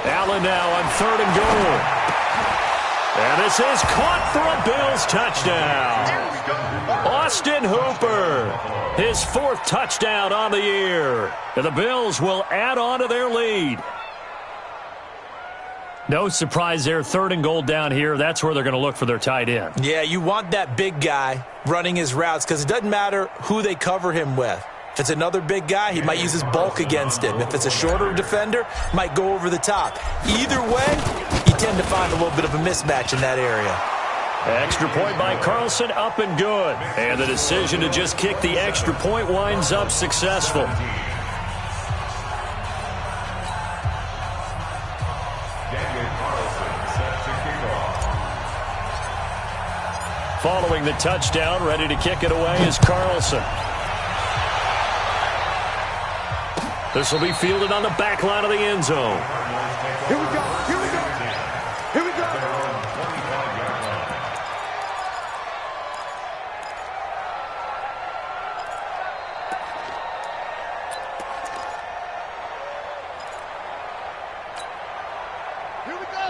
Allen now on 3rd and goal. And this is caught for a Bills touchdown. Austin Hooper, his 4th touchdown on the year. And the Bills will add on to their lead. No surprise there, 3rd and goal down here. That's where they're going to look for their tight end. Yeah, you want that big guy running his routes because it doesn't matter who they cover him with. If it's another big guy, he might use his bulk against him. If it's a shorter defender, might go over the top. Either way, you tend to find a little bit of a mismatch in that area. Extra point by Carlson, up and good. And the decision to just kick the extra point winds up successful. Following the touchdown, ready to kick it away is Carlson. This will be fielded on the back line of the end zone. Here we go, here we go, here we go.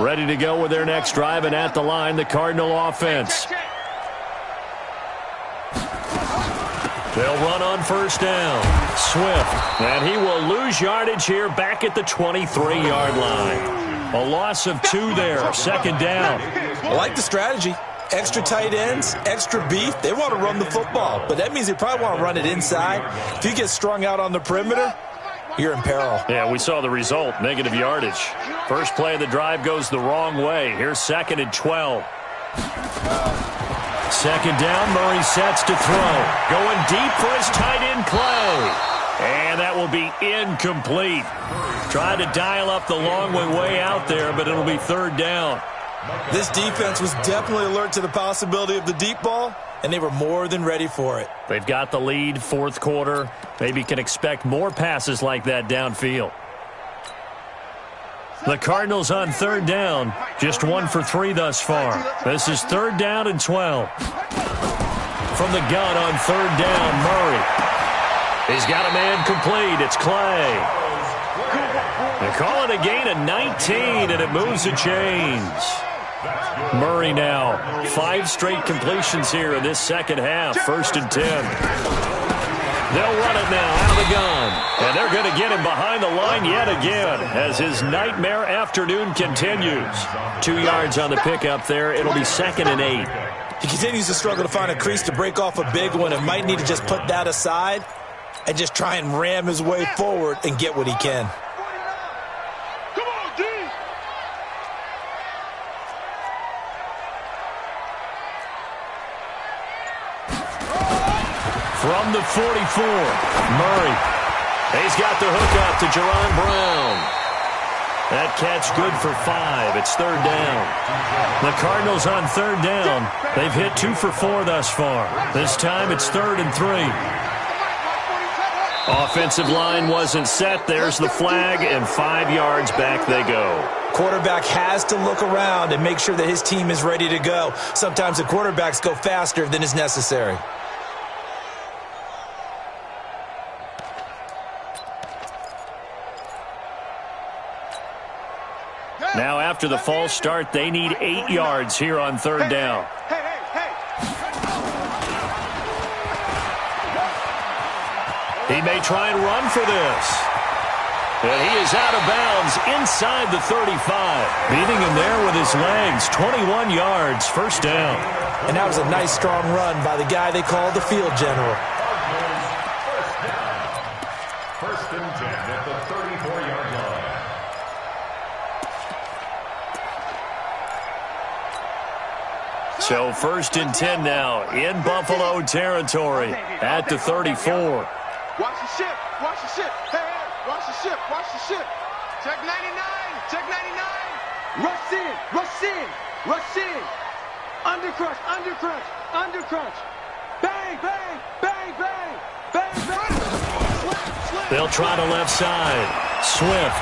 Ready to go with their next drive, and at the line, the Cardinal offense. They'll run on first down. Swift, and he will lose yardage here back at the 23-yard line. A loss of 2 there, second down. I like the strategy. Extra tight ends, extra beef. They want to run the football, but that means they probably want to run it inside. If you get strung out on the perimeter, you're in peril. Yeah, we saw the result, negative yardage. First play of the drive goes the wrong way. Here's 2nd and 12. Second down, Murray sets to throw. Going deep for his tight end Clay. And that will be incomplete. Tried to dial up the long way out there, but it'll be third down. This defense was definitely alert to the possibility of the deep ball, and they were more than ready for it. They've got the lead, fourth quarter. Maybe can expect more passes like that downfield. The Cardinals on third down, just 1 for 3 thus far. This is 3rd down and 12. From the gun on 3rd down, Murray. He's got a man complete. It's Clay. They call it a gain of 19, and it moves the chains. Murray now, 5 straight completions here in this second half, 1st and 10. They'll run it now out of the gun. And they're going to get him behind the line yet again as his nightmare afternoon continues. 2 yards on the pickup there. It'll be 2nd and 8. He continues to struggle to find a crease to break off a big one and might need to just put that aside and just try and ram his way forward and get what he can. Come on, D. From the 44, Murray. He's got the hook up to Jerron Brown. That catch good for 5. It's 3rd down. The Cardinals on 3rd down. They've hit 2 for 4 thus far. This time it's 3rd and 3. Offensive line wasn't set. There's the flag, and 5 yards back they go. Quarterback has to look around and make sure that his team is ready to go. Sometimes the quarterbacks go faster than is necessary. Now after the false start, they need 8 yards here on 3rd down. Hey. He may try and run for this. And he is out of bounds inside the 35. Beating him there with his legs. 21 yards, 1st down. And that was a nice, strong run by the guy they call the field general. 1st and 10 at the 34-yard line. So 1st and 10 now in Buffalo territory at the 34. Watch the ship. Watch the ship. Hey, watch the ship. Watch the ship. Check 99. Check 99. Rush in. Rush in. Rush in. Undercrunch. Undercrunch. Undercrunch. Bang, bang, bang, bang. Bang, bang. Slip. They'll try to left side. Swift.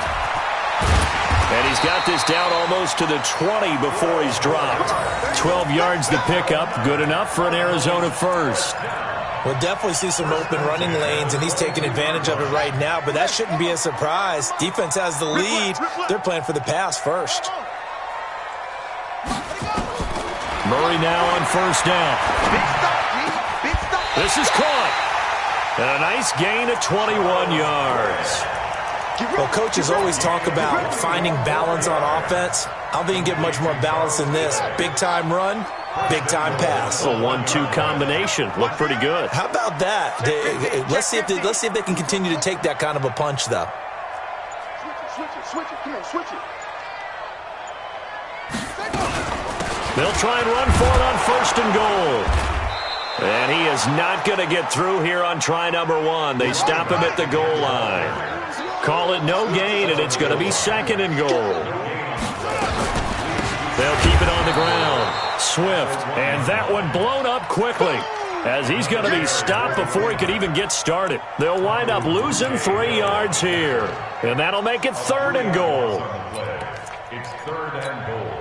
And he's got this down almost to the 20 before he's dropped. 12 yards the pickup. Good enough for an Arizona first. We'll definitely see some open running lanes, and he's taking advantage of it right now, but that shouldn't be a surprise. Defense has the lead. They're playing for the pass first. Murray now on 1st down. This is caught. And a nice gain of 21 yards. Well, coaches always talk about finding balance on offense. I don't think you can get much more balance than this. Big-time run, big-time pass. A 1-2 combination. Looked pretty good. How about that? Let's see if they can continue to take that kind of a punch, though. Switch it. Come on, switch it. They'll try and run for it on 1st and goal. And he is not going to get through here on try number 1. They stop him at the goal line. Call it no gain, and it's going to be 2nd and goal. They'll keep it on the ground. Swift, and that one blown up quickly as he's going to be stopped before he could even get started. They'll wind up losing 3 yards here, and that'll make it 3rd and goal. It's 3rd and goal.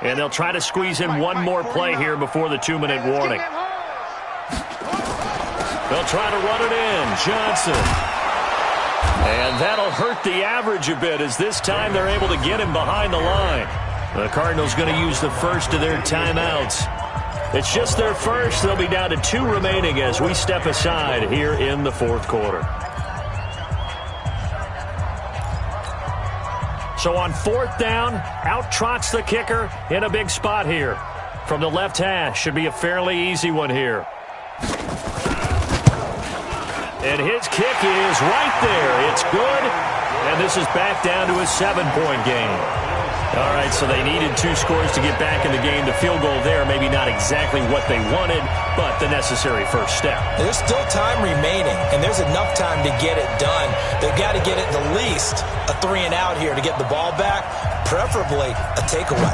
And they'll try to squeeze in one more play here before the 2-minute warning. They'll try to run it in. Johnson. And that'll hurt the average a bit, as this time they're able to get him behind the line. The Cardinals going to use the first of their timeouts. It's just their first. They'll be down to 2 remaining as we step aside here in the fourth quarter. So on fourth down, out trots the kicker in a big spot here. From the left hash, should be a fairly easy one here. And his kick is right there. It's good. And this is back down to a 7-point game. All right, so they needed 2 scores to get back in the game. The field goal there, maybe not exactly what they wanted, but the necessary first step. There's still time remaining, and there's enough time to get it done. They've got to get it the least a 3-and-out here to get the ball back, preferably a takeaway.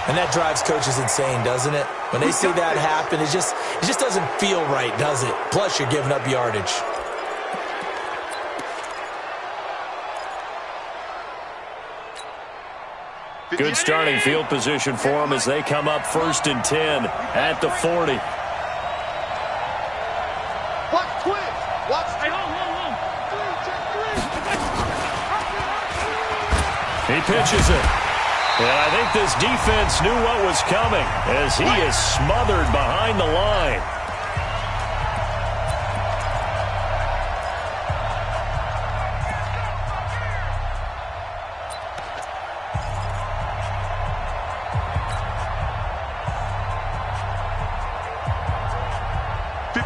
And that drives coaches insane, doesn't it? When they see that happen, it just doesn't feel right, does it? Plus, you're giving up yardage. Good starting field position for them as they come up 1st and 10 at the 40. Watch twins. Watch. Hey, hold. 3, check 3. He pitches it. And I think this defense knew what was coming as he is smothered behind the line.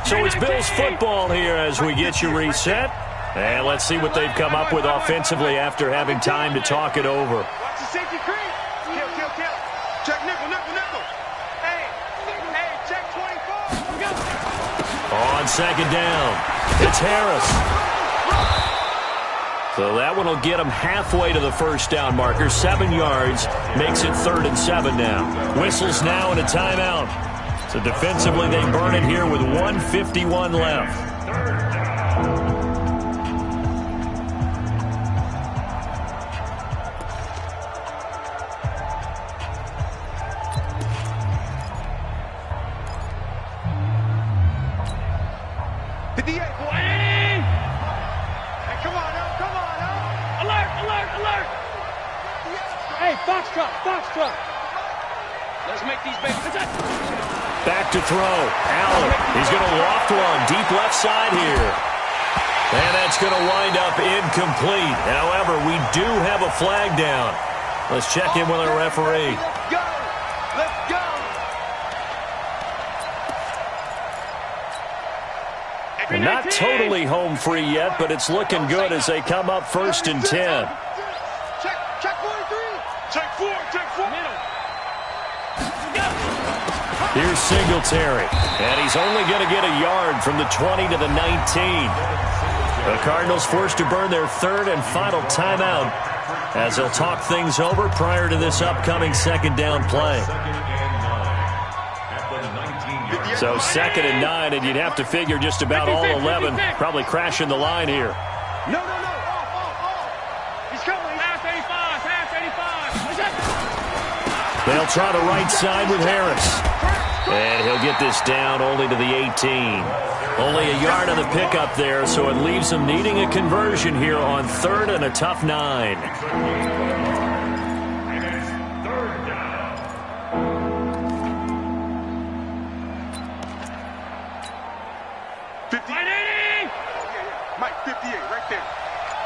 So it's Bills football here as we get you reset. And let's see what they've come up with offensively after having time to talk it over. Watch the safety crease. Kill. Check nickel. Hey, check 24. On second down, it's Harris. So that one will get him halfway to the first down marker. 7 yards makes it 3rd and 7 now. Whistles now and a timeout. So defensively, they burn it here with 1:51 left. Hey, Foxtrot. Let's make these babies. Back to throw. Allen. He's going to loft one. Deep left side here. And that's going to wind up incomplete. However, we do have a flag down. Let's check in with our referee. Let's go. And not totally home free yet, but it's looking good as they come up 1st and 10. Check 43. Check 4. Middle. Here's Singletary, and he's only going to get a yard from the 20 to the 19. The Cardinals forced to burn their 3rd and final timeout as they'll talk things over prior to this upcoming 2nd down play. So 2nd and 9, and you'd have to figure just about all 11 probably crashing the line here. No. Off. He's coming. Pass 85. They'll try the right side with Harris. And he'll get this down only to the 18. Only a yard on the pickup there, so it leaves them needing a conversion here on 3rd and a tough 9. And it's 3rd down. Mike, 58, right there.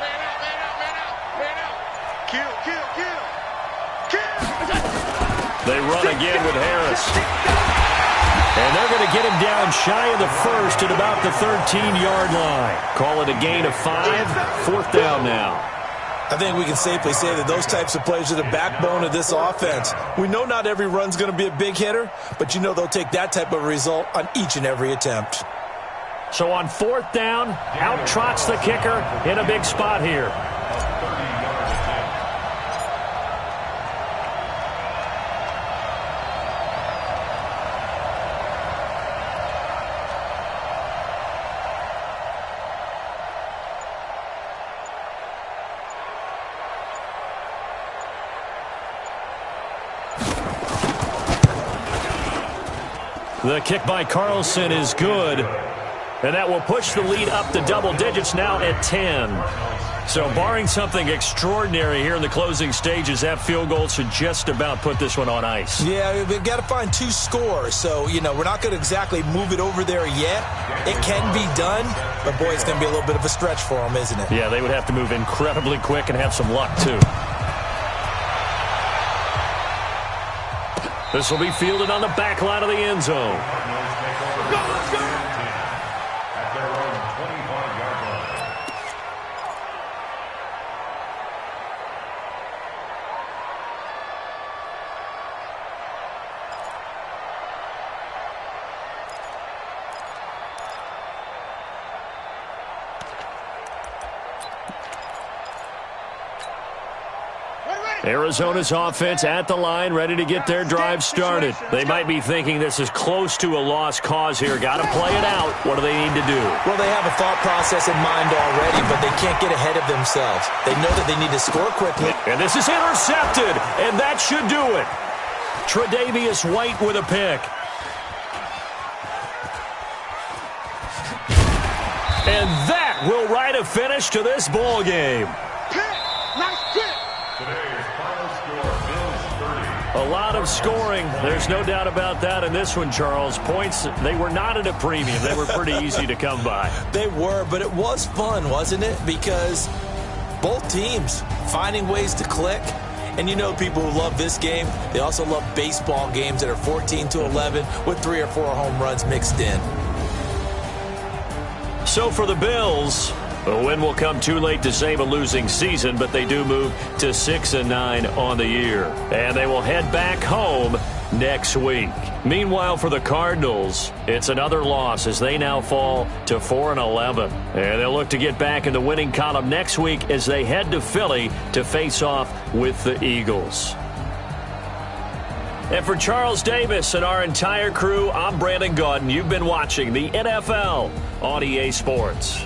Man out. Kill. They run again with Harris. And they're going to get him down shy of the 1st at about the 13-yard line. Call it a gain of 5. 4th down now. I think we can safely say that those types of plays are the backbone of this offense. We know not every run's going to be a big hitter, but you know they'll take that type of result on each and every attempt. So on 4th down, out trots the kicker in a big spot here. The kick by Carlson is good. And that will push the lead up to double digits now at 10. So barring something extraordinary here in the closing stages, that field goal should just about put this one on ice. Yeah, we've got to find 2 scores. So, we're not going to exactly move it over there yet. It can be done, but boy, it's going to be a little bit of a stretch for them, isn't it? Yeah, they would have to move incredibly quick and have some luck, too. This will be fielded on the back line of the end zone. Arizona's offense at the line, ready to get their drive started. They might be thinking this is close to a lost cause here. Got to play it out. What do they need to do? Well, they have a thought process in mind already, but they can't get ahead of themselves. They know that they need to score quickly. And this is intercepted, and that should do it. Tre'Davious White with a pick. And that will write a finish to this ball game. Nice pick. A lot of scoring. There's no doubt about that in this one, Charles. Points, they were not at a premium. They were pretty easy to come by. They were, but it was fun, wasn't it? Because both teams finding ways to click. And people who love this game, they also love baseball games that are 14-11 with 3 or 4 home runs mixed in. So for the Bills, a win will come too late to save a losing season, but they do move to 6-9 on the year. And they will head back home next week. Meanwhile, for the Cardinals, it's another loss as they now fall to 4-11. And they'll look to get back in the winning column next week as they head to Philly to face off with the Eagles. And for Charles Davis and our entire crew, I'm Brandon Gaudin. You've been watching the NFL on EA Sports.